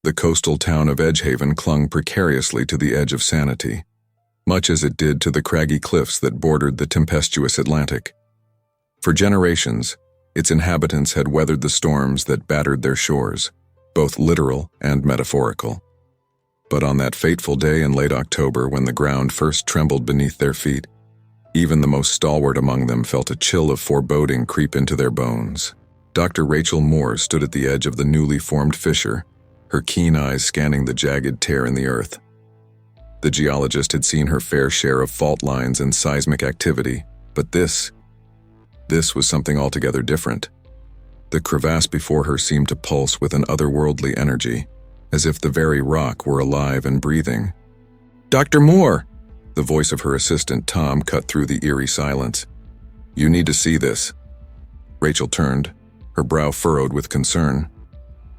The coastal town of Edgehaven clung precariously to the edge of sanity, much as it did to the craggy cliffs that bordered the tempestuous Atlantic. For generations, its inhabitants had weathered the storms that battered their shores, both literal and metaphorical. But on that fateful day in late October, when the ground first trembled beneath their feet, even the most stalwart among them felt a chill of foreboding creep into their bones. Dr. Rachel Moore stood at the edge of the newly formed fissure, her keen eyes scanning the jagged tear in the earth. The geologist had seen her fair share of fault lines and seismic activity, but this was something altogether different. The crevasse before her seemed to pulse with an otherworldly energy, as if the very rock were alive and breathing. "Dr. Moore!" The voice of her assistant, Tom, cut through the eerie silence. "You need to see this." Rachel turned, her brow furrowed with concern.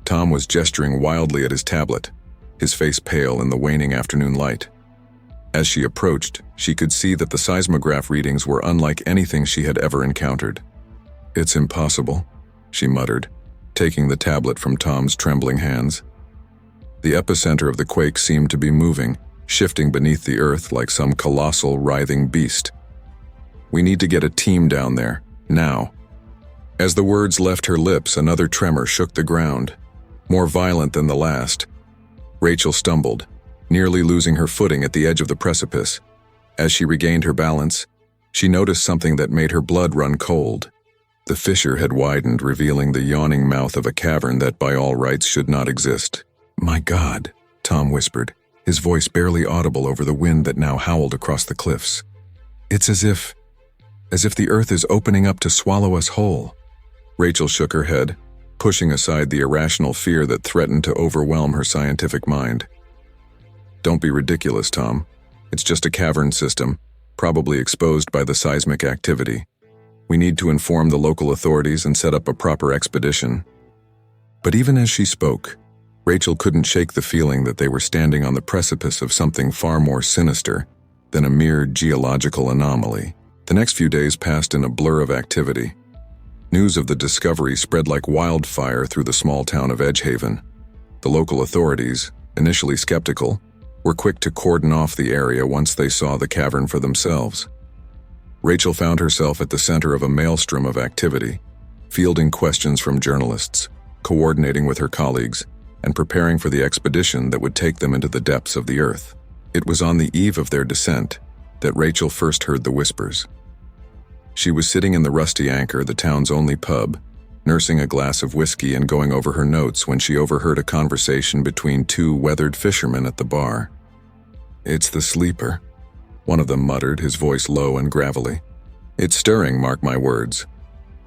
Tom was gesturing wildly at his tablet, his face pale in the waning afternoon light. As she approached, she could see that the seismograph readings were unlike anything she had ever encountered. "It's impossible," she muttered, taking the tablet from Tom's trembling hands. The epicenter of the quake seemed to be moving, shifting beneath the earth like some colossal, writhing beast. "We need to get a team down there, now." As the words left her lips, another tremor shook the ground, more violent than the last. Rachel stumbled, nearly losing her footing at the edge of the precipice. As she regained her balance, she noticed something that made her blood run cold. The fissure had widened, revealing the yawning mouth of a cavern that by all rights should not exist. "My God," Tom whispered, his voice barely audible over the wind that now howled across the cliffs. "It's as if the earth is opening up to swallow us whole." Rachel shook her head, pushing aside the irrational fear that threatened to overwhelm her scientific mind. "Don't be ridiculous, Tom. It's just a cavern system, probably exposed by the seismic activity. We need to inform the local authorities and set up a proper expedition." But even as she spoke, Rachel couldn't shake the feeling that they were standing on the precipice of something far more sinister than a mere geological anomaly. The next few days passed in a blur of activity. News of the discovery spread like wildfire through the small town of Edgehaven. The local authorities, initially skeptical, were quick to cordon off the area once they saw the cavern for themselves. Rachel found herself at the center of a maelstrom of activity, fielding questions from journalists, coordinating with her colleagues, and preparing for the expedition that would take them into the depths of the earth. It was on the eve of their descent that Rachel first heard the whispers. She was sitting in the Rusty Anchor, the town's only pub, nursing a glass of whiskey and going over her notes when she overheard a conversation between two weathered fishermen at the bar. "It's the sleeper," one of them muttered, his voice low and gravelly. "It's stirring, mark my words."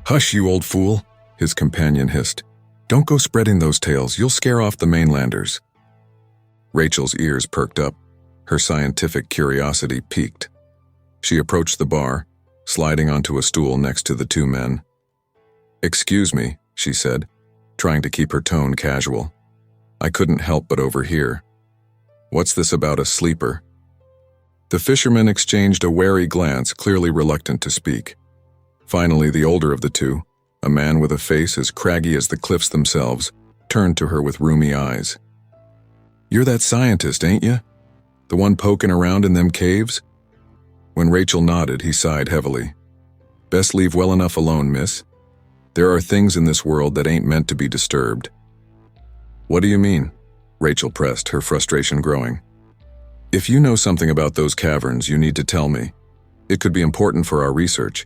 "Hush, you old fool," his companion hissed. "Don't go spreading those tales, you'll scare off the mainlanders." Rachel's ears perked up, her scientific curiosity piqued. She approached the bar, sliding onto a stool next to the two men. "Excuse me," she said, trying to keep her tone casual. "I couldn't help but overhear. What's this about a sleeper?" The fishermen exchanged a wary glance, clearly reluctant to speak. Finally, the older of the two, a man with a face as craggy as the cliffs themselves, turned to her with rheumy eyes. "You're that scientist, ain't you? The one poking around in them caves?" When Rachel nodded, he sighed heavily. "Best leave well enough alone, miss. There are things in this world that ain't meant to be disturbed." "What do you mean?" Rachel pressed, her frustration growing. "If you know something about those caverns, you need to tell me. It could be important for our research."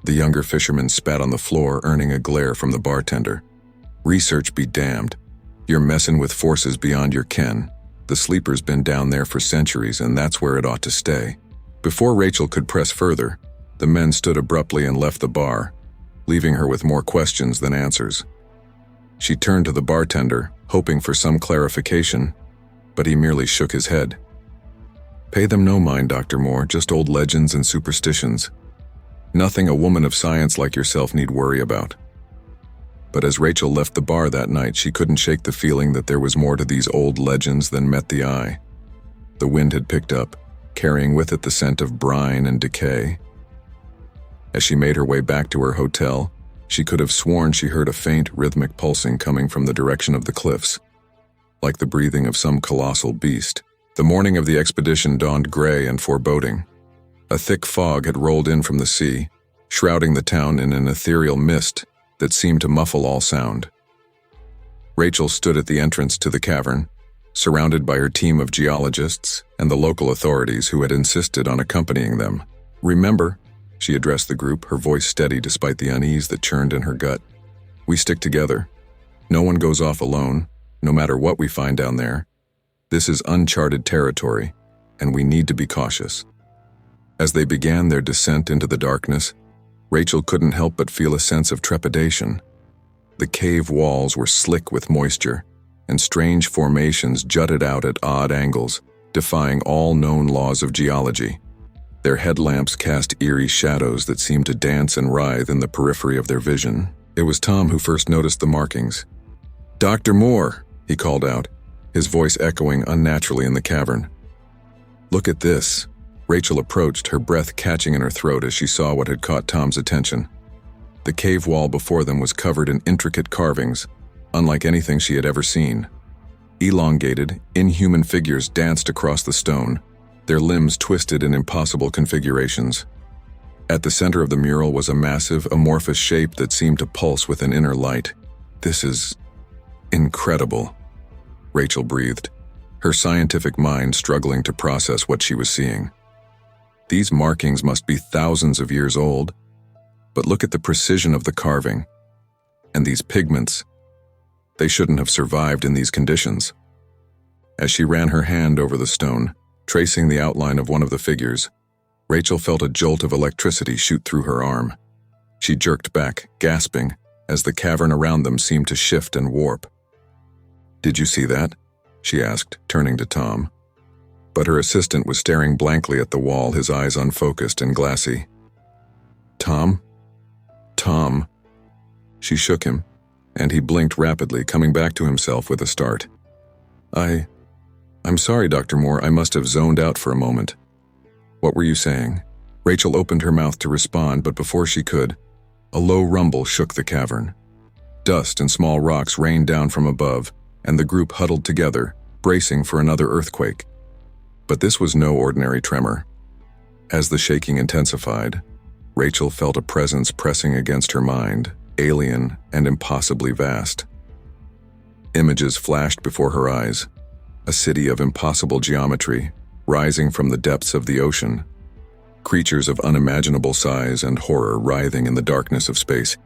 The younger fisherman spat on the floor, earning a glare from the bartender. "Research be damned. You're messing with forces beyond your ken. The sleeper's been down there for centuries, and that's where it ought to stay." Before Rachel could press further, the men stood abruptly and left the bar, leaving her with more questions than answers. She turned to the bartender, hoping for some clarification, but he merely shook his head. "Pay them no mind, Dr. Moore, just old legends and superstitions. Nothing a woman of science like yourself need worry about." But as Rachel left the bar that night, she couldn't shake the feeling that there was more to these old legends than met the eye. The wind had picked up, carrying with it the scent of brine and decay. As she made her way back to her hotel, she could have sworn she heard a faint, rhythmic pulsing coming from the direction of the cliffs. like the breathing of some colossal beast. The morning of the expedition dawned gray and foreboding. A thick fog had rolled in from the sea, shrouding the town in an ethereal mist that seemed to muffle all sound. Rachel stood at the entrance to the cavern, surrounded by her team of geologists and the local authorities who had insisted on accompanying them. "Remember," she addressed the group, her voice steady despite the unease that churned in her gut. "We stick together. No one goes off alone, no matter what we find down there. This is uncharted territory, and we need to be cautious." As they began their descent into the darkness, Rachel couldn't help but feel a sense of trepidation. The cave walls were slick with moisture, and strange formations jutted out at odd angles, defying all known laws of geology. Their headlamps cast eerie shadows that seemed to dance and writhe in the periphery of their vision. It was Tom who first noticed the markings. "Dr. Moore," he called out, his voice echoing unnaturally in the cavern. "Look at this." Rachel approached, her breath catching in her throat as she saw what had caught Tom's attention. The cave wall before them was covered in intricate carvings, unlike anything she had ever seen. Elongated, inhuman figures danced across the stone, their limbs twisted in impossible configurations. At the center of the mural was a massive, amorphous shape that seemed to pulse with an inner light. "This is incredible," Rachel breathed, her scientific mind struggling to process what she was seeing. These markings must be thousands of years old, but look at the precision of the carving. And these pigments, they shouldn't have survived in these conditions. As she ran her hand over the stone, tracing the outline of one of the figures, Rachel felt a jolt of electricity shoot through her arm. She jerked back, gasping, as the cavern around them seemed to shift and warp. "Did you see that?" she asked, turning to Tom. But her assistant was staring blankly at the wall, his eyes unfocused and glassy. "Tom? Tom?" She shook him, and he blinked rapidly, coming back to himself with a start. I'm sorry, Dr. Moore, I must have zoned out for a moment." "What were you saying?" Rachel opened her mouth to respond, but before she could, a low rumble shook the cavern. Dust and small rocks rained down from above, and the group huddled together, bracing for another earthquake. But this was no ordinary tremor. As the shaking intensified, Rachel felt a presence pressing against her mind, alien and impossibly vast. Images flashed before her eyes, a city of impossible geometry, rising from the depths of the ocean, creatures of unimaginable size and horror writhing in the darkness of space,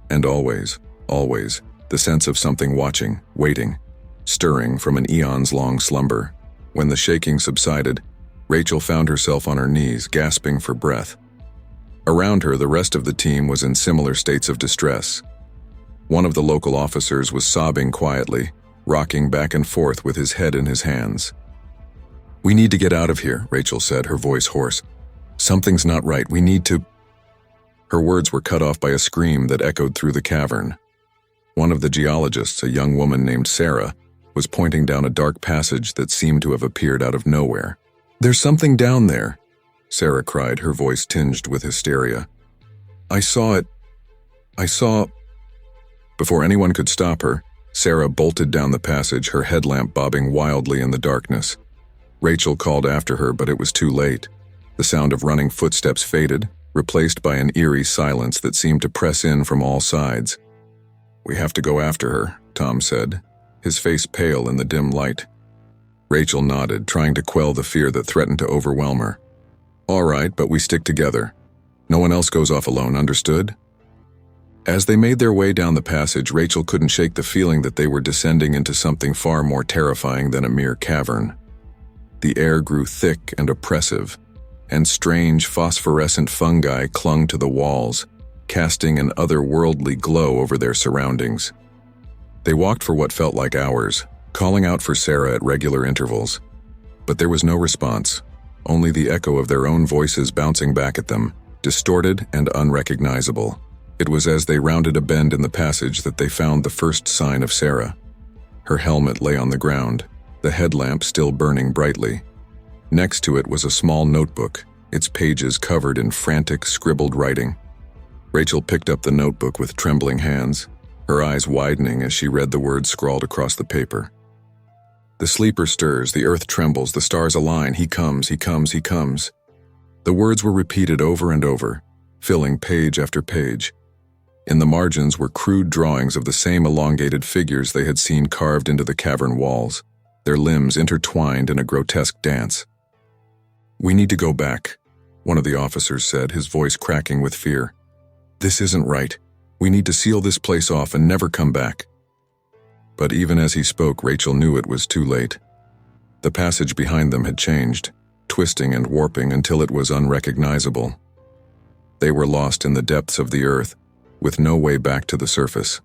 and always, the sense of something watching, waiting, stirring from an eons-long slumber. When the shaking subsided, Rachel found herself on her knees, gasping for breath. Around her, the rest of the team was in similar states of distress. One of the local officers was sobbing quietly, rocking back and forth with his head in his hands. "We need to get out of here," Rachel said, her voice hoarse. "Something's not right. We need to—" Her words were cut off by a scream that echoed through the cavern. One of the geologists, a young woman named Sarah, was pointing down a dark passage that seemed to have appeared out of nowhere. "There's something down there," Sarah cried, her voice tinged with hysteria. I saw it. Before anyone could stop her, Sarah bolted down the passage, her headlamp bobbing wildly in the darkness. Rachel called after her, but it was too late. The sound of running footsteps faded, replaced by an eerie silence that seemed to press in from all sides. "We have to go after her," Tom said, his face pale in the dim light. Rachel nodded, trying to quell the fear that threatened to overwhelm her. "All right, but we stick together. No one else goes off alone, understood?" As they made their way down the passage, Rachel couldn't shake the feeling that they were descending into something far more terrifying than a mere cavern. The air grew thick and oppressive, and strange phosphorescent fungi clung to the walls, casting an otherworldly glow over their surroundings. They walked for what felt like hours, calling out for Sarah at regular intervals. But there was no response, only the echo of their own voices bouncing back at them, distorted and unrecognizable. It was as they rounded a bend in the passage that they found the first sign of Sarah. Her helmet lay on the ground, the headlamp still burning brightly. Next to it was a small notebook, its pages covered in frantic, scribbled writing. Rachel picked up the notebook with trembling hands, her eyes widening as she read the words scrawled across the paper. The sleeper stirs, the earth trembles, the stars align. He comes, he comes, he comes. The words were repeated over and over, filling page after page. In the margins were crude drawings of the same elongated figures they had seen carved into the cavern walls, their limbs intertwined in a grotesque dance. "We need to go back," one of the officers said, his voice cracking with fear. "This isn't right. We need to seal this place off and never come back." But even as he spoke, Rachel knew it was too late. The passage behind them had changed, twisting and warping until it was unrecognizable. They were lost in the depths of the earth, with no way back to the surface.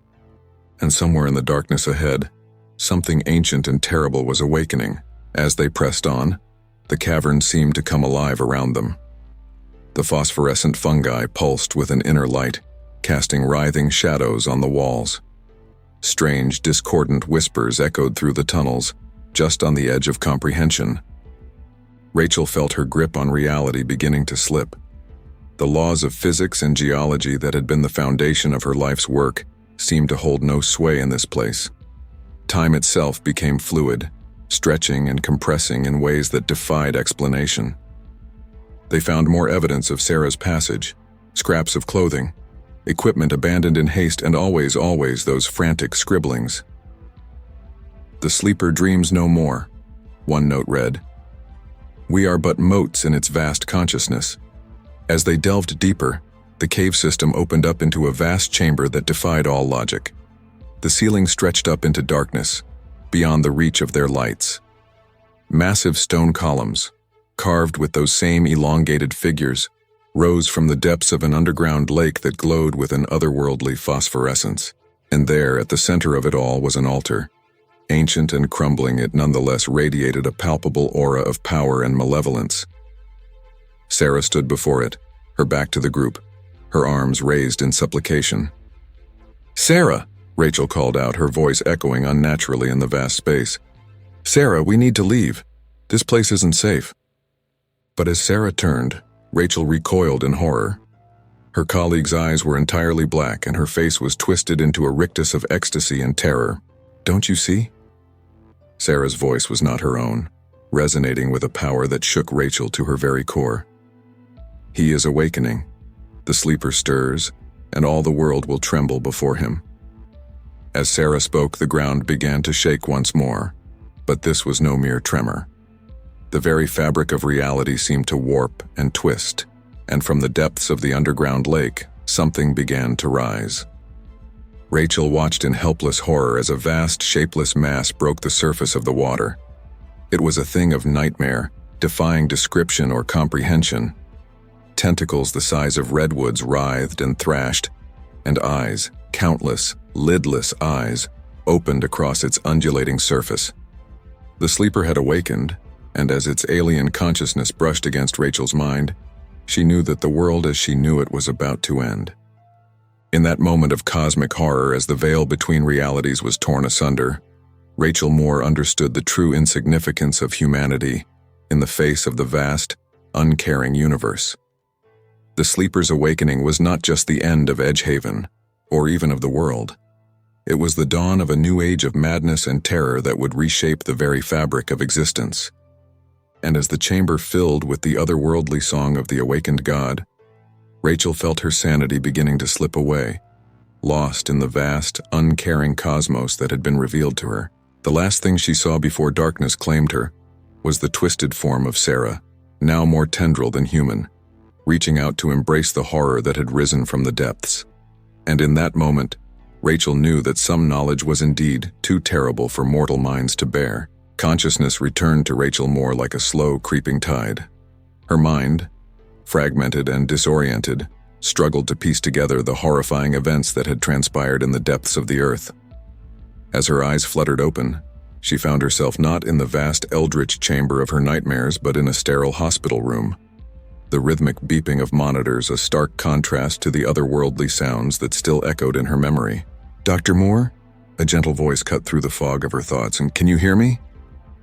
And somewhere in the darkness ahead, something ancient and terrible was awakening. As they pressed on, the cavern seemed to come alive around them. The phosphorescent fungi pulsed with an inner light, casting writhing shadows on the walls. Strange, discordant whispers echoed through the tunnels, just on the edge of comprehension. Rachel felt her grip on reality beginning to slip. The laws of physics and geology that had been the foundation of her life's work seemed to hold no sway in this place. Time itself became fluid, stretching and compressing in ways that defied explanation. They found more evidence of Sarah's passage, scraps of clothing, equipment abandoned in haste, and always those frantic scribblings. "The sleeper dreams no more," one note read. "We are but motes in its vast consciousness." As they delved deeper, the cave system opened up into a vast chamber that defied all logic. The ceiling stretched up into darkness, beyond the reach of their lights. Massive stone columns, carved with those same elongated figures, rose from the depths of an underground lake that glowed with an otherworldly phosphorescence. And there, at the center of it all, was an altar. Ancient and crumbling, it nonetheless radiated a palpable aura of power and malevolence. Sarah stood before it, her back to the group, her arms raised in supplication. "Sarah!" Rachel called out, her voice echoing unnaturally in the vast space. "Sarah, we need to leave. This place isn't safe." But as Sarah turned, Rachel recoiled in horror. Her colleague's eyes were entirely black, and her face was twisted into a rictus of ecstasy and terror. "Don't you see?" Sarah's voice was not her own, resonating with a power that shook Rachel to her very core. "He is awakening. The sleeper stirs, and all the world will tremble before him." As Sarah spoke, the ground began to shake once more, but this was no mere tremor. The very fabric of reality seemed to warp and twist, and from the depths of the underground lake, something began to rise. Rachel watched in helpless horror as a vast, shapeless mass broke the surface of the water. It was a thing of nightmare, defying description or comprehension. Tentacles the size of redwoods writhed and thrashed, and eyes, countless, lidless eyes, opened across its undulating surface. The sleeper had awakened, and as its alien consciousness brushed against Rachel's mind, she knew that the world as she knew it was about to end. In that moment of cosmic horror, as the veil between realities was torn asunder, Rachel Moore understood the true insignificance of humanity in the face of the vast, uncaring universe. The sleeper's awakening was not just the end of Edgehaven, or even of the world. It was the dawn of a new age of madness and terror that would reshape the very fabric of existence. And as the chamber filled with the otherworldly song of the awakened god, Rachel felt her sanity beginning to slip away, lost in the vast, uncaring cosmos that had been revealed to her. The last thing she saw before darkness claimed her was the twisted form of Sarah, now more tendril than human, reaching out to embrace the horror that had risen from the depths. And in that moment, Rachel knew that some knowledge was indeed too terrible for mortal minds to bear. Consciousness returned to Rachel Moore like a slow, creeping tide. Her mind, fragmented and disoriented, struggled to piece together the horrifying events that had transpired in the depths of the earth. As her eyes fluttered open, she found herself not in the vast Eldritch chamber of her nightmares, but in a sterile hospital room. The rhythmic beeping of monitors, a stark contrast to the otherworldly sounds that still echoed in her memory. "Dr. Moore?" A gentle voice cut through the fog of her thoughts. "And can you hear me?"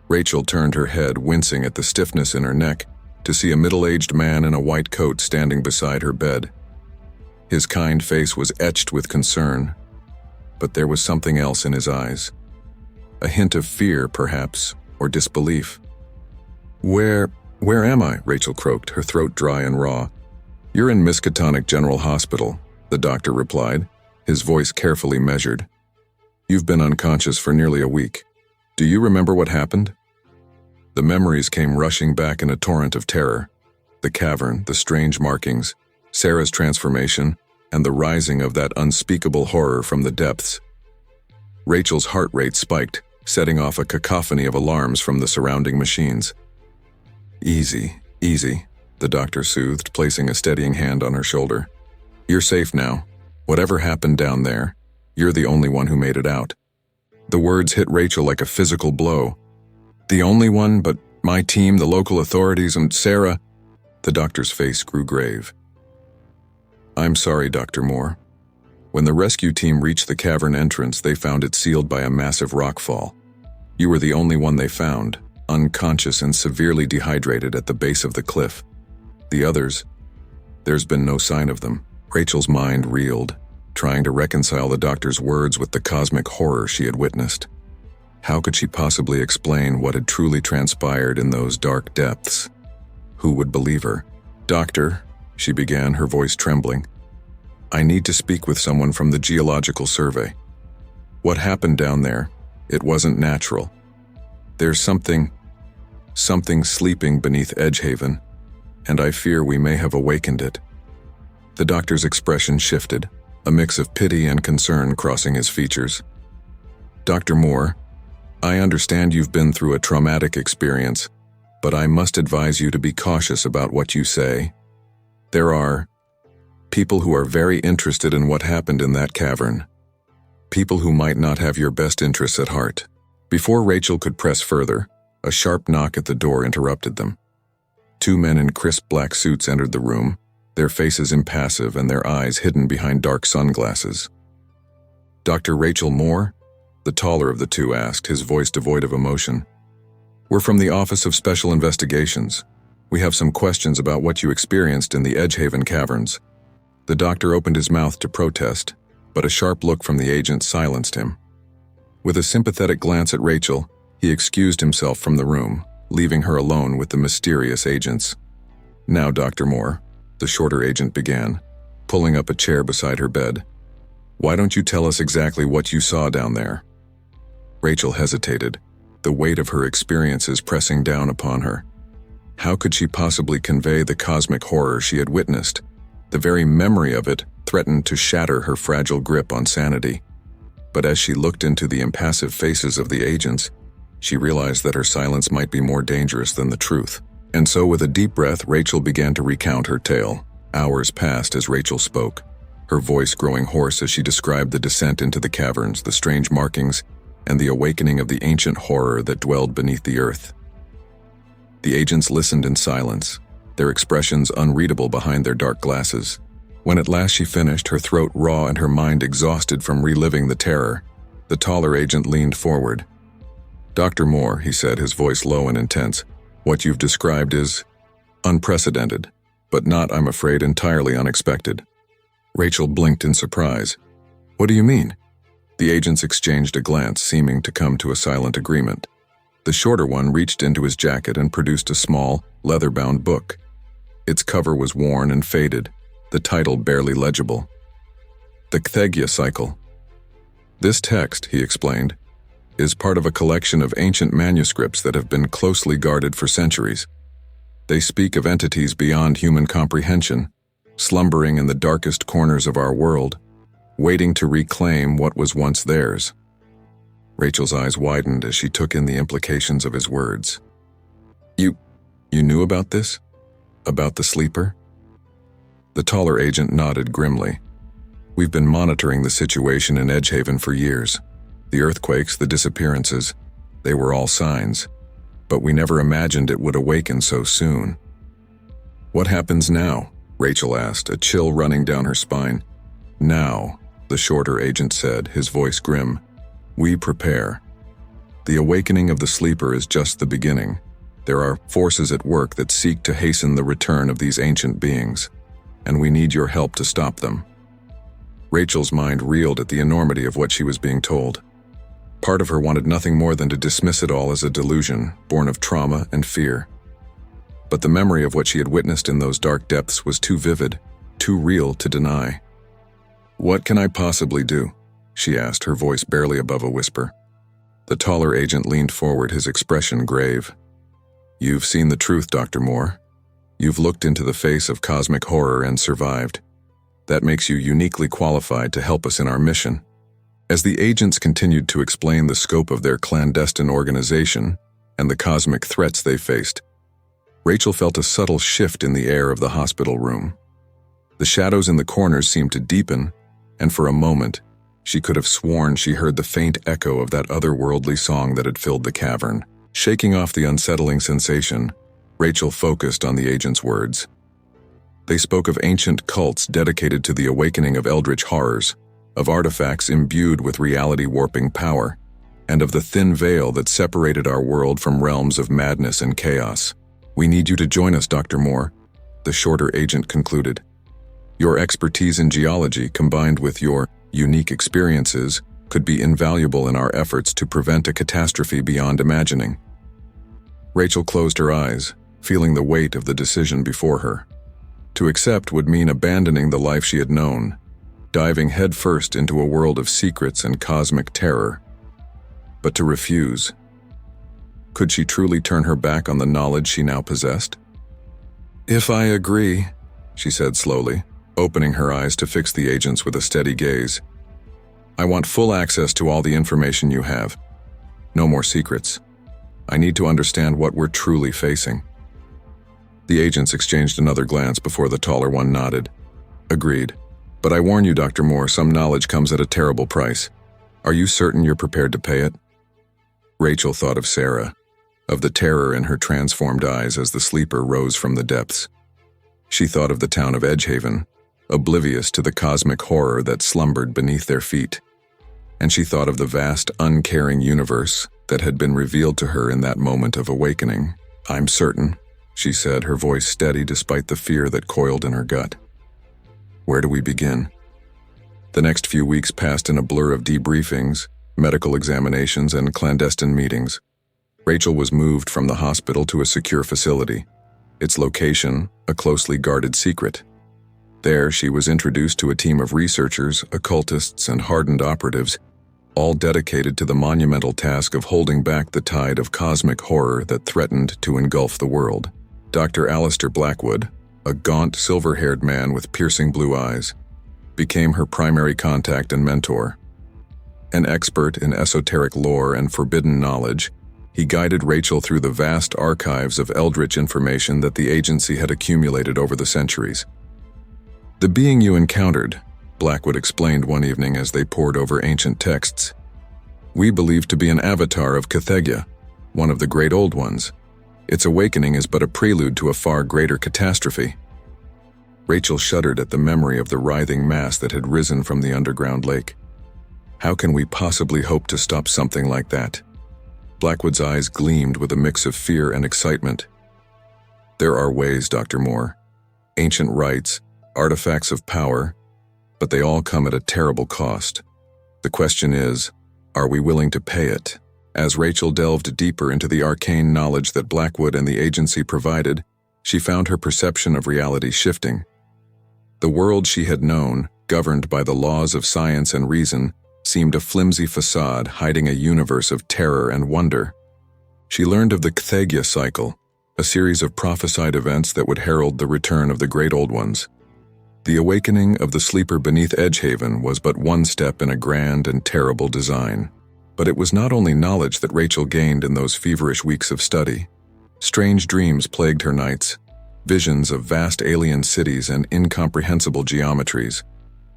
Rachel turned her head, wincing at the stiffness in her neck, to see a middle-aged man in a white coat standing beside her bed. His kind face was etched with concern, but there was something else in his eyes. A hint of fear, perhaps, or disbelief. Where am I?" Rachel croaked, her throat dry and raw. "You're in Miskatonic General Hospital," the doctor replied, his voice carefully measured. "You've been unconscious for nearly a week. Do you remember what happened?" The memories came rushing back in a torrent of terror. The cavern, the strange markings, Sarah's transformation, and the rising of that unspeakable horror from the depths. Rachel's heart rate spiked, setting off a cacophony of alarms from the surrounding machines. "Easy, easy," the doctor soothed, placing a steadying hand on her shoulder. "You're safe now. Whatever happened down there, you're the only one who made it out." The words hit Rachel like a physical blow. "The only one, but my team, the local authorities, and Sarah..." The doctor's face grew grave. "I'm sorry, Dr. Moore. When the rescue team reached the cavern entrance, they found it sealed by a massive rockfall. You were the only one they found, unconscious and severely dehydrated at the base of the cliff. The others, there's been no sign of them." Rachel's mind reeled, trying to reconcile the doctor's words with the cosmic horror she had witnessed. How could she possibly explain what had truly transpired in those dark depths? Who would believe her? "Doctor," she began, her voice trembling, "I need to speak with someone from the Geological Survey. What happened down there, it wasn't natural. There's something sleeping beneath Edgehaven, and I fear we may have awakened it." The doctor's expression shifted, a mix of pity and concern crossing his features. "Dr. Moore, I understand you've been through a traumatic experience, but I must advise you to be cautious about what you say. There are people who are very interested in what happened in that cavern. People who might not have your best interests at heart." Before Rachel could press further, a sharp knock at the door interrupted them. Two men in crisp black suits entered the room, their faces impassive and their eyes hidden behind dark sunglasses. "Dr. Rachel Moore?" the taller of the two asked, his voice devoid of emotion. "We're from the Office of Special Investigations. We have some questions about what you experienced in the Edgehaven caverns." The doctor opened his mouth to protest, but a sharp look from the agent silenced him. With a sympathetic glance at Rachel, he excused himself from the room, leaving her alone with the mysterious agents. "Now, Dr. Moore," the shorter agent began, pulling up a chair beside her bed, "why don't you tell us exactly what you saw down there?" Rachel hesitated, the weight of her experiences pressing down upon her. How could she possibly convey the cosmic horror she had witnessed? The very memory of it threatened to shatter her fragile grip on sanity. But as she looked into the impassive faces of the agents, she realized that her silence might be more dangerous than the truth. And so with a deep breath, Rachel began to recount her tale. Hours passed as Rachel spoke, her voice growing hoarse as she described the descent into the caverns, the strange markings, and the awakening of the ancient horror that dwelled beneath the earth. The agents listened in silence, their expressions unreadable behind their dark glasses. When at last she finished, her throat raw and her mind exhausted from reliving the terror, the taller agent leaned forward. "Dr. Moore," he said, his voice low and intense, "what you've described is unprecedented, but not, I'm afraid, entirely unexpected." Rachel blinked in surprise. "What do you mean?" The agents exchanged a glance, seeming to come to a silent agreement. The shorter one reached into his jacket and produced a small, leather-bound book. Its cover was worn and faded, the title barely legible. "The Cthegya Cycle." "This text," he explained, "is part of a collection of ancient manuscripts that have been closely guarded for centuries. They speak of entities beyond human comprehension, slumbering in the darkest corners of our world, waiting to reclaim what was once theirs." Rachel's eyes widened as she took in the implications of his words. You knew about this? About the sleeper?" The taller agent nodded grimly. "We've been monitoring the situation in Edgehaven for years. The earthquakes, the disappearances, they were all signs, but we never imagined it would awaken so soon." "What happens now?" Rachel asked, a chill running down her spine. "Now," the shorter agent said, his voice grim, "we prepare. The awakening of the sleeper is just the beginning. There are forces at work that seek to hasten the return of these ancient beings, and we need your help to stop them." Rachel's mind reeled at the enormity of what she was being told. Part of her wanted nothing more than to dismiss it all as a delusion, born of trauma and fear. But the memory of what she had witnessed in those dark depths was too vivid, too real to deny. "What can I possibly do?" she asked, her voice barely above a whisper. The taller agent leaned forward, his expression grave. "You've seen the truth, Dr. Moore. You've looked into the face of cosmic horror and survived. That makes you uniquely qualified to help us in our mission." As the agents continued to explain the scope of their clandestine organization and the cosmic threats they faced, Rachel felt a subtle shift in the air of the hospital room. The shadows in the corners seemed to deepen, and for a moment, she could have sworn she heard the faint echo of that otherworldly song that had filled the cavern. Shaking off the unsettling sensation, Rachel focused on the agent's words. They spoke of ancient cults dedicated to the awakening of eldritch horrors, of artifacts imbued with reality-warping power, and of the thin veil that separated our world from realms of madness and chaos. "We need you to join us, Dr. Moore," the shorter agent concluded. "Your expertise in geology, combined with your unique experiences, could be invaluable in our efforts to prevent a catastrophe beyond imagining." Rachel closed her eyes, feeling the weight of the decision before her. To accept would mean abandoning the life she had known, diving headfirst into a world of secrets and cosmic terror. But to refuse, could she truly turn her back on the knowledge she now possessed? "If I agree," she said slowly, opening her eyes to fix the agents with a steady gaze, "I want full access to all the information you have. No more secrets. I need to understand what we're truly facing." The agents exchanged another glance before the taller one nodded. "Agreed. But I warn you, Dr. Moore, some knowledge comes at a terrible price. Are you certain you're prepared to pay it?" Rachel thought of Sarah, of the terror in her transformed eyes as the sleeper rose from the depths. She thought of the town of Edgehaven, oblivious to the cosmic horror that slumbered beneath their feet. And she thought of the vast, uncaring universe that had been revealed to her in that moment of awakening. "I'm certain," she said, her voice steady despite the fear that coiled in her gut. "Where do we begin?" The next few weeks passed in a blur of debriefings, medical examinations, and clandestine meetings. Rachel was moved from the hospital to a secure facility, its location a closely guarded secret. There, she was introduced to a team of researchers, occultists, and hardened operatives, all dedicated to the monumental task of holding back the tide of cosmic horror that threatened to engulf the world. Dr. Alistair Blackwood, a gaunt, silver-haired man with piercing blue eyes, became her primary contact and mentor. An expert in esoteric lore and forbidden knowledge, he guided Rachel through the vast archives of Eldritch information that the agency had accumulated over the centuries. "The being you encountered," Blackwood explained one evening as they pored over ancient texts, "we believe to be an avatar of Cathegya, one of the great old ones. Its awakening is but a prelude to a far greater catastrophe." Rachel shuddered at the memory of the writhing mass that had risen from the underground lake. How can we possibly hope to stop something like that? Blackwood's eyes gleamed with a mix of fear and excitement. "There are ways, Dr. Moore. Ancient rites, artifacts of power, but they all come at a terrible cost. The question is, are we willing to pay it?" As Rachel delved deeper into the arcane knowledge that Blackwood and the agency provided, she found her perception of reality shifting. The world she had known, governed by the laws of science and reason, seemed a flimsy facade hiding a universe of terror and wonder. She learned of the Cathegya cycle, a series of prophesied events that would herald the return of the great old ones. The awakening of the sleeper beneath Edgehaven was but one step in a grand and terrible design. But it was not only knowledge that Rachel gained in those feverish weeks of study. Strange dreams plagued her nights, visions of vast alien cities and incomprehensible geometries.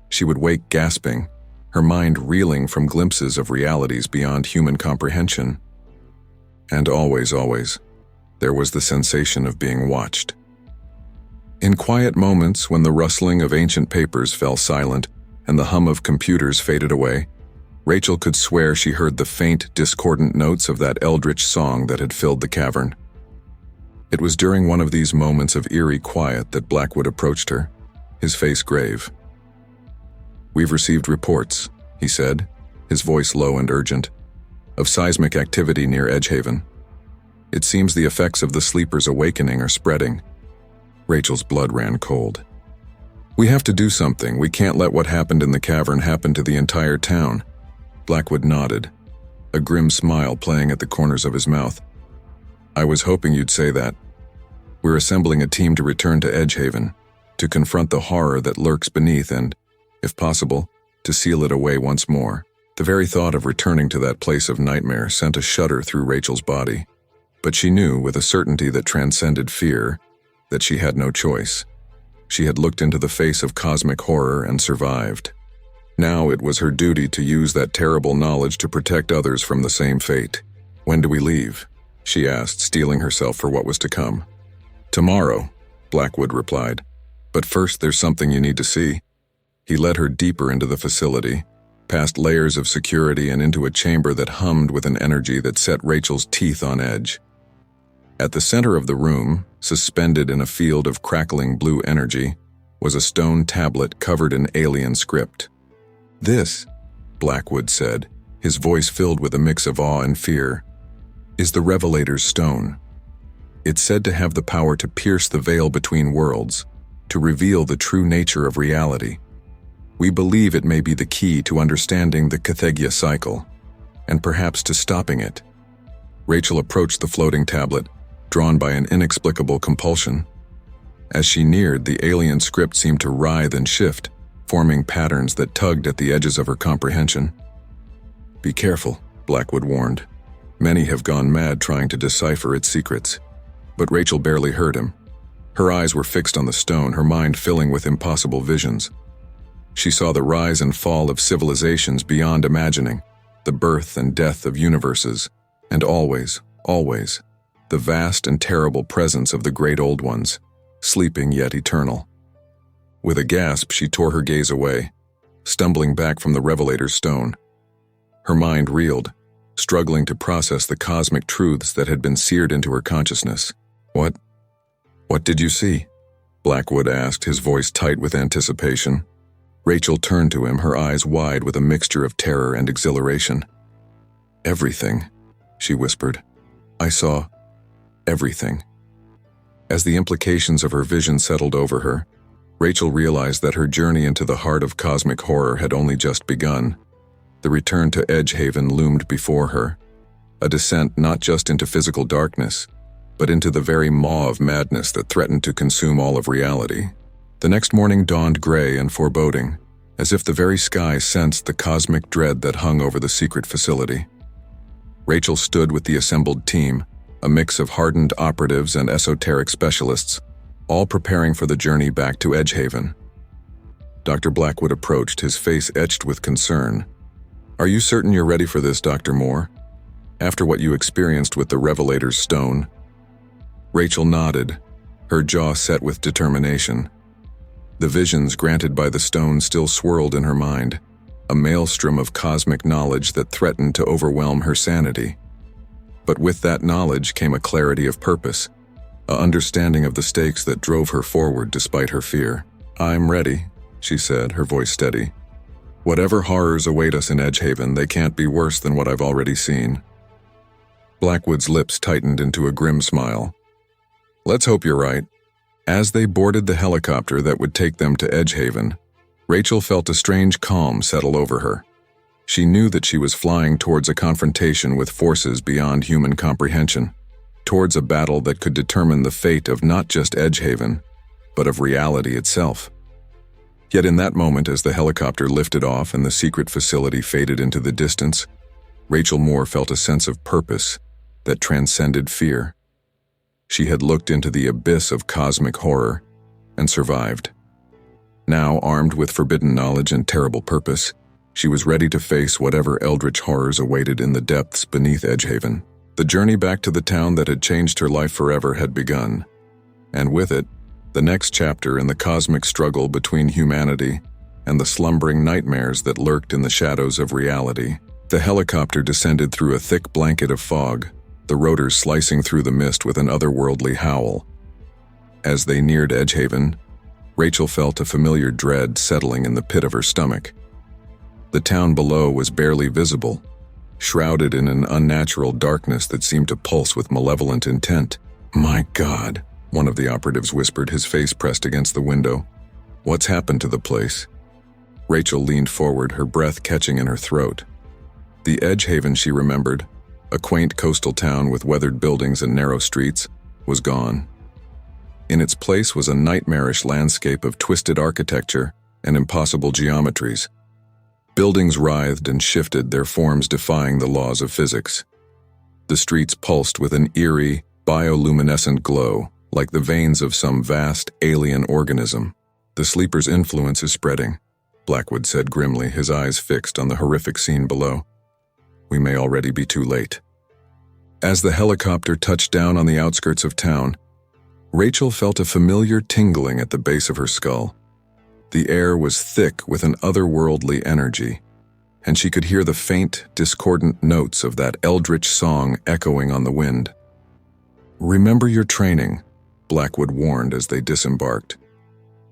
She would wake gasping, her mind reeling from glimpses of realities beyond human comprehension. And always, there was the sensation of being watched. In quiet moments when the rustling of ancient papers fell silent and the hum of computers faded away, Rachel could swear she heard the faint, discordant notes of that eldritch song that had filled the cavern. It was during one of these moments of eerie quiet that Blackwood approached her, his face grave. "We've received reports," he said, his voice low and urgent. of seismic activity near Edgehaven. It seems the effects of the sleeper's awakening are spreading. Rachel's blood ran cold. We have to do something. We can't let what happened in the cavern happen to the entire town. Blackwood nodded, a grim smile playing at the corners of his mouth. I was hoping you'd say that. We're assembling a team to return to Edgehaven, to confront the horror that lurks beneath and, if possible, to seal it away once more. The very thought of returning to that place of nightmare sent a shudder through Rachel's body. But she knew, with a certainty that transcended fear, that she had no choice. She had looked into the face of cosmic horror and survived. Now it was her duty to use that terrible knowledge to protect others from the same fate. When do we leave? She asked, steeling herself for what was to come. Tomorrow, Blackwood replied. But first there's something you need to see. He led her deeper into the facility, past layers of security and into a chamber that hummed with an energy that set Rachel's teeth on edge. At the center of the room, suspended in a field of crackling blue energy, was a stone tablet covered in alien script. This, Blackwood said, his voice filled with a mix of awe and fear, is the Revelator's stone. It's said to have the power to pierce the veil between worlds, to reveal the true nature of reality. We believe it may be the key to understanding the Catheggia cycle, and perhaps to stopping it. Rachel approached the floating tablet, drawn by an inexplicable compulsion. As she neared, the alien script seemed to writhe and shift, forming patterns that tugged at the edges of her comprehension. Be careful, Blackwood warned. Many have gone mad trying to decipher its secrets. But Rachel barely heard him. Her eyes were fixed on the stone, her mind filling with impossible visions. She saw the rise and fall of civilizations beyond imagining, the birth and death of universes, and always, always, the vast and terrible presence of the great old ones, sleeping yet eternal. With a gasp, she tore her gaze away, stumbling back from the Revelator's stone. Her mind reeled, struggling to process the cosmic truths that had been seared into her consciousness. What did you see? Blackwood asked, his voice tight with anticipation. Rachel turned to him, her eyes wide with a mixture of terror and exhilaration. Everything, she whispered. I saw everything. As the implications of her vision settled over her, Rachel realized that her journey into the heart of cosmic horror had only just begun. The return to Edgehaven loomed before her, a descent not just into physical darkness, but into the very maw of madness that threatened to consume all of reality. The next morning dawned gray and foreboding, as if the very sky sensed the cosmic dread that hung over the secret facility. Rachel stood with the assembled team, a mix of hardened operatives and esoteric specialists, all preparing for the journey back to Edgehaven. Dr. Blackwood approached, his face etched with concern. Are you certain you're ready for this, Dr. Moore? After what you experienced with the Revelator's stone? Rachel nodded, her jaw set with determination. The visions granted by the stone still swirled in her mind, a maelstrom of cosmic knowledge that threatened to overwhelm her sanity. But with that knowledge came a clarity of purpose, an understanding of the stakes that drove her forward despite her fear. I'm ready, she said, her voice steady. Whatever horrors await us in Edgehaven, they can't be worse than what I've already seen. Blackwood's lips tightened into a grim smile. Let's hope you're right. As they boarded the helicopter that would take them to Edgehaven, Rachel felt a strange calm settle over her. She knew that she was flying towards a confrontation with forces beyond human comprehension, towards a battle that could determine the fate of not just Edgehaven, but of reality itself. Yet in that moment, as the helicopter lifted off and the secret facility faded into the distance, Rachel Moore felt a sense of purpose that transcended fear. She had looked into the abyss of cosmic horror and survived. Now, armed with forbidden knowledge and terrible purpose, she was ready to face whatever eldritch horrors awaited in the depths beneath Edgehaven. The journey back to the town that had changed her life forever had begun, and with it, the next chapter in the cosmic struggle between humanity and the slumbering nightmares that lurked in the shadows of reality. The helicopter descended through a thick blanket of fog, the rotors slicing through the mist with an otherworldly howl. As they neared Edgehaven, Rachel felt a familiar dread settling in the pit of her stomach. The town below was barely visible, shrouded in an unnatural darkness that seemed to pulse with malevolent intent. "My God," one of the operatives whispered, his face pressed against the window. "What's happened to the place?" Rachel leaned forward, her breath catching in her throat. The Edgehaven she remembered, a quaint coastal town with weathered buildings and narrow streets, was gone. In its place was a nightmarish landscape of twisted architecture and impossible geometries. Buildings writhed and shifted, their forms defying the laws of physics. The streets pulsed with an eerie, bioluminescent glow, like the veins of some vast alien organism. "The sleeper's influence is spreading," Blackwood said grimly, his eyes fixed on the horrific scene below. "We may already be too late." As the helicopter touched down on the outskirts of town, Rachel felt a familiar tingling at the base of her skull. The air was thick with an otherworldly energy, and she could hear the faint, discordant notes of that Eldritch song echoing on the wind. "Remember your training," Blackwood warned as they disembarked.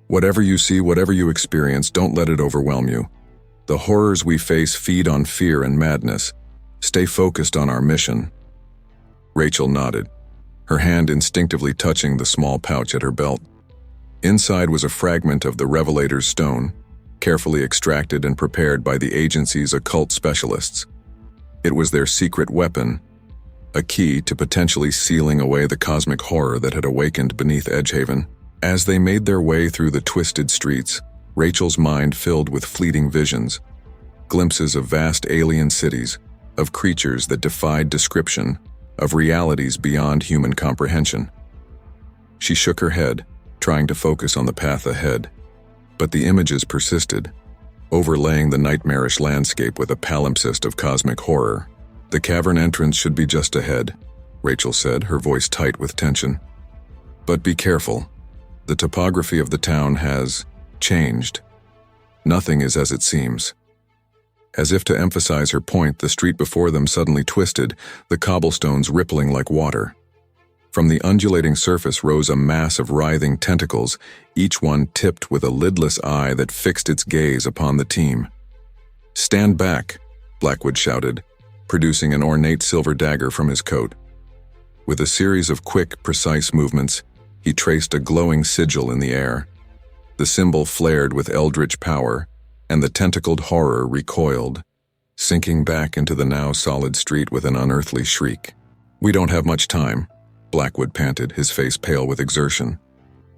"Whatever you see, whatever you experience, don't let it overwhelm you. The horrors we face feed on fear and madness. Stay focused on our mission." Rachel nodded, her hand instinctively touching the small pouch at her belt. Inside was a fragment of the Revelator's stone, carefully extracted and prepared by the agency's occult specialists. It was their secret weapon, a key to potentially sealing away the cosmic horror that had awakened beneath Edgehaven. As they made their way through the twisted streets, Rachel's mind filled with fleeting visions, glimpses of vast alien cities, of creatures that defied description, of realities beyond human comprehension. She shook her head, trying to focus on the path ahead, but the images persisted, overlaying the nightmarish landscape with a palimpsest of cosmic horror. "The cavern entrance should be just ahead," Rachel said, her voice tight with tension. "But be careful. The topography of the town has changed. Nothing is as it seems." As if to emphasize her point, the street before them suddenly twisted, the cobblestones rippling like water. From the undulating surface rose a mass of writhing tentacles, each one tipped with a lidless eye that fixed its gaze upon the team. "Stand back," Blackwood shouted, producing an ornate silver dagger from his coat. With a series of quick, precise movements, he traced a glowing sigil in the air. The symbol flared with eldritch power, and the tentacled horror recoiled, sinking back into the now solid street with an unearthly shriek. "We don't have much time," Blackwood panted, his face pale with exertion.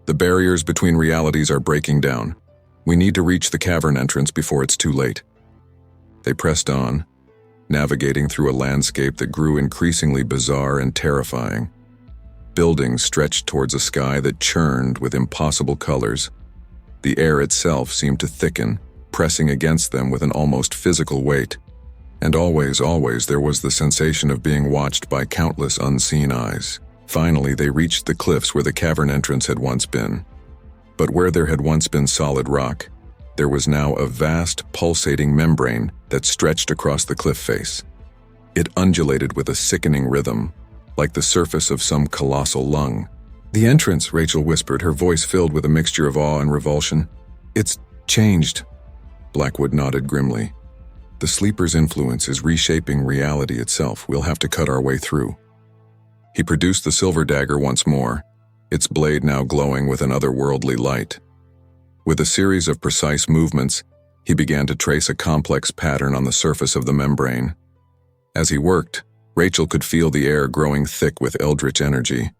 "The barriers between realities are breaking down. We need to reach the cavern entrance before it's too late." They pressed on, navigating through a landscape that grew increasingly bizarre and terrifying. Buildings stretched towards a sky that churned with impossible colors. The air itself seemed to thicken, pressing against them with an almost physical weight. And always there was the sensation of being watched by countless unseen eyes. Finally, they reached the cliffs where the cavern entrance had once been. But where there had once been solid rock, there was now a vast, pulsating membrane that stretched across the cliff face. It undulated with a sickening rhythm, like the surface of some colossal lung. "The entrance," Rachel whispered, her voice filled with a mixture of awe and revulsion. "It's changed." Blackwood nodded grimly. "The sleeper's influence is reshaping reality itself. We'll have to cut our way through." He produced the silver dagger once more, its blade now glowing with an otherworldly light. With a series of precise movements, he began to trace a complex pattern on the surface of the membrane. As he worked, Rachel could feel the air growing thick with eldritch energy,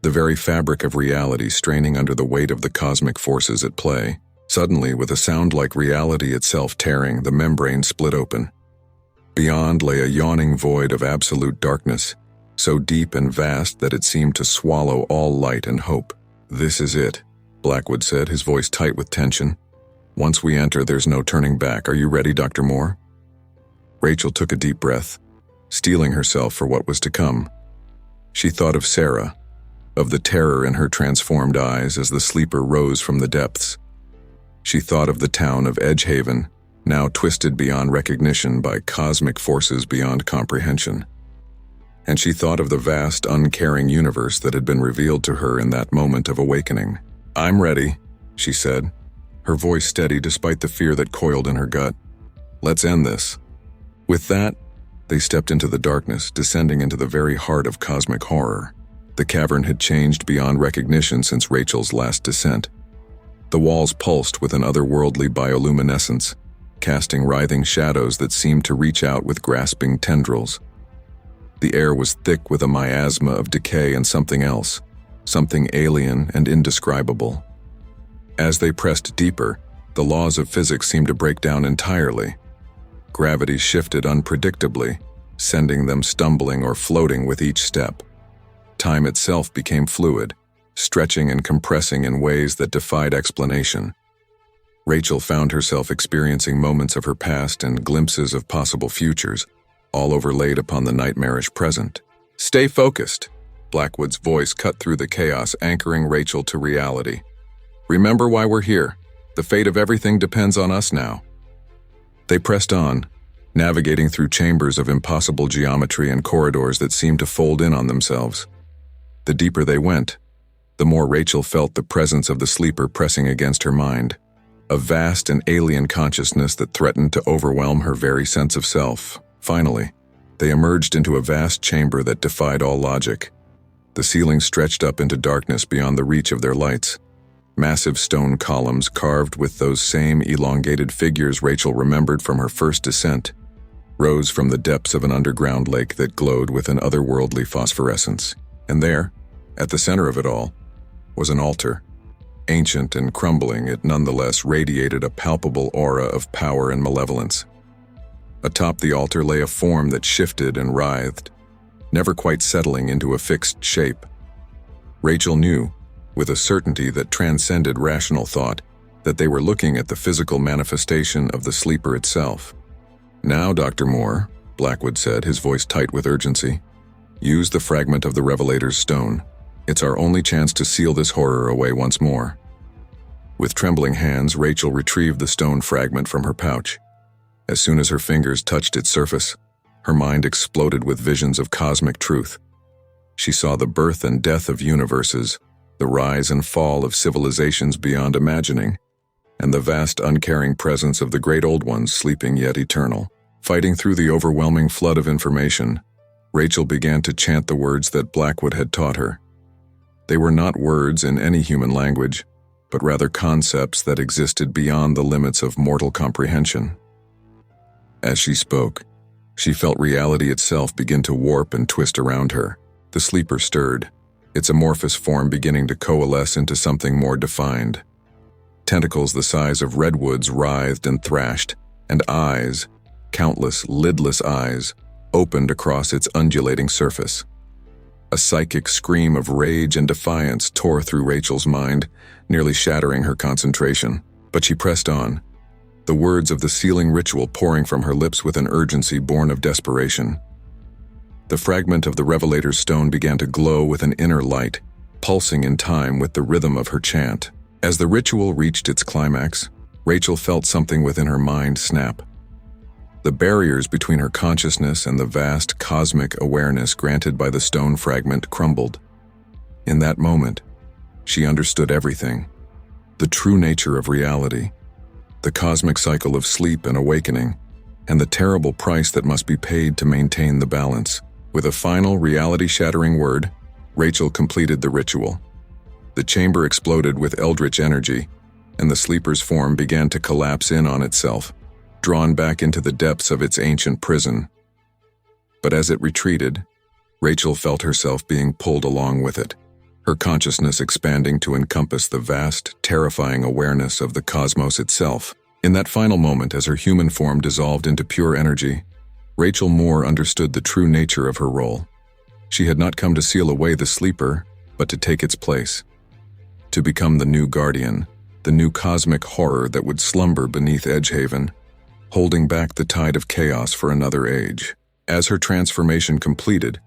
the very fabric of reality straining under the weight of the cosmic forces at play. Suddenly, with a sound like reality itself tearing, the membrane split open. Beyond lay a yawning void of absolute darkness, so deep and vast that it seemed to swallow all light and hope. "This is it," Blackwood said, his voice tight with tension. "Once we enter, there's no turning back. Are you ready, Dr. Moore?" Rachel took a deep breath, steeling herself for what was to come. She thought of Sarah, of the terror in her transformed eyes as the sleeper rose from the depths. She thought of the town of Edgehaven, now twisted beyond recognition by cosmic forces beyond comprehension. And she thought of the vast, uncaring universe that had been revealed to her in that moment of awakening. "I'm ready," she said, her voice steady despite the fear that coiled in her gut. "Let's end this." With that, They stepped into the darkness, descending into the very heart of cosmic horror. The cavern had changed beyond recognition since Rachel's last descent. The walls pulsed with an otherworldly bioluminescence, casting writhing shadows that seemed to reach out with grasping tendrils. The air was thick with a miasma of decay and something else, something alien and indescribable. As they pressed deeper, the laws of physics seemed to break down entirely. Gravity shifted unpredictably, sending them stumbling or floating with each step. Time itself became fluid, stretching and compressing in ways that defied explanation. Rachel found herself experiencing moments of her past and glimpses of possible futures, all overlaid upon the nightmarish present. "Stay focused," Blackwood's voice cut through the chaos, anchoring Rachel to reality. "Remember why we're here. The fate of everything depends on us now." They pressed on, navigating through chambers of impossible geometry and corridors that seemed to fold in on themselves. The deeper they went, the more Rachel felt the presence of the sleeper pressing against her mind, a vast and alien consciousness that threatened to overwhelm her very sense of self. Finally, they emerged into a vast chamber that defied all logic. The ceiling stretched up into darkness beyond the reach of their lights. Massive stone columns carved with those same elongated figures Rachel remembered from her first descent rose from the depths of an underground lake that glowed with an otherworldly phosphorescence. And there, at the center of it all, was an altar. Ancient and crumbling, it nonetheless radiated a palpable aura of power and malevolence. Atop the altar lay a form that shifted and writhed, never quite settling into a fixed shape. Rachel knew, with a certainty that transcended rational thought, that they were looking at the physical manifestation of the sleeper itself. "Now, Dr. Moore," Blackwood said, his voice tight with urgency, "use the fragment of the Revelator's stone. It's our only chance to seal this horror away once more." With trembling hands, Rachel retrieved the stone fragment from her pouch. As soon as her fingers touched its surface, her mind exploded with visions of cosmic truth. She saw the birth and death of universes, the rise and fall of civilizations beyond imagining, and the vast uncaring presence of the great old ones sleeping yet eternal. Fighting through the overwhelming flood of information, Rachel began to chant the words that Blackwood had taught her. They were not words in any human language, but rather concepts that existed beyond the limits of mortal comprehension. As she spoke, she felt reality itself begin to warp and twist around her. The sleeper stirred, its amorphous form beginning to coalesce into something more defined. Tentacles the size of redwoods writhed and thrashed, and eyes, countless lidless eyes, opened across its undulating surface. A psychic scream of rage and defiance tore through Rachel's mind, nearly shattering her concentration. But she pressed on, the words of the sealing ritual pouring from her lips with an urgency born of desperation. The fragment of the Revelator's stone began to glow with an inner light, pulsing in time with the rhythm of her chant. As the ritual reached its climax, Rachel felt something within her mind snap. The barriers between her consciousness and the vast cosmic awareness granted by the stone fragment crumbled. In that moment, she understood everything. The true nature of reality, the cosmic cycle of sleep and awakening, and the terrible price that must be paid to maintain the balance. With a final reality-shattering word, Rachel completed the ritual. The chamber exploded with Eldritch energy, and the sleeper's form began to collapse in on itself, drawn back into the depths of its ancient prison. But as it retreated, Rachel felt herself being pulled along with it, her consciousness expanding to encompass the vast, terrifying awareness of the cosmos itself. In that final moment, as her human form dissolved into pure energy, Rachel Moore understood the true nature of her role. She had not come to seal away the sleeper, but to take its place. To become the new guardian, the new cosmic horror that would slumber beneath Edgehaven, holding back the tide of chaos for another age. As her transformation completed,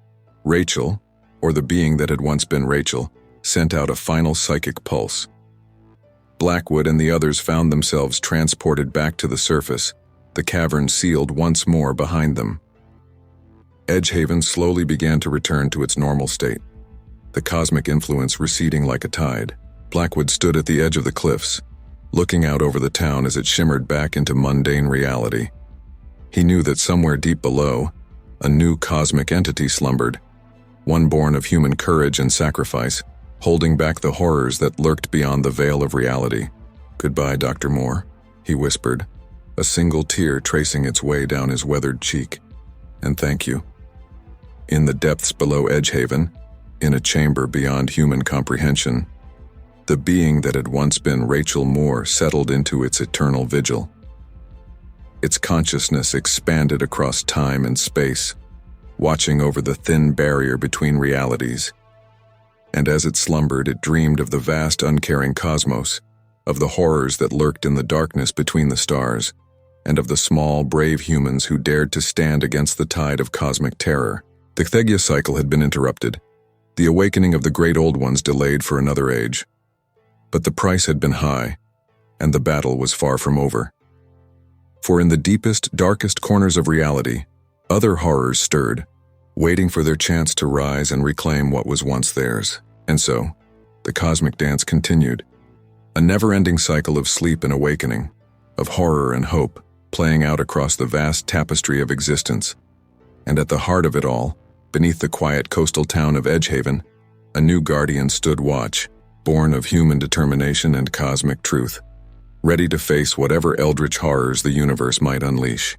Rachel, or the being that had once been Rachel, sent out a final psychic pulse. Blackwood and the others found themselves transported back to the surface, the cavern sealed once more behind them. Edgehaven slowly began to return to its normal state, the cosmic influence receding like a tide. Blackwood stood at the edge of the cliffs, looking out over the town as it shimmered back into mundane reality. He knew that somewhere deep below, a new cosmic entity slumbered, one born of human courage and sacrifice, holding back the horrors that lurked beyond the veil of reality. "Goodbye, Dr. Moore," he whispered, a single tear tracing its way down his weathered cheek. "And thank you." In the depths below Edgehaven, in a chamber beyond human comprehension, the being that had once been Rachel Moore settled into its eternal vigil. Its consciousness expanded across time and space, watching over the thin barrier between realities. And as it slumbered, it dreamed of the vast, uncaring cosmos, of the horrors that lurked in the darkness between the stars, and of the small, brave humans who dared to stand against the tide of cosmic terror. The Thegya cycle had been interrupted, the awakening of the great old ones delayed for another age. But the price had been high, and the battle was far from over. For in the deepest, darkest corners of reality, other horrors stirred, waiting for their chance to rise and reclaim what was once theirs. And so, the cosmic dance continued, a never-ending cycle of sleep and awakening, of horror and hope, playing out across the vast tapestry of existence. And at the heart of it all, beneath the quiet coastal town of Edgehaven, a new guardian stood watch, born of human determination and cosmic truth, ready to face whatever eldritch horrors the universe might unleash.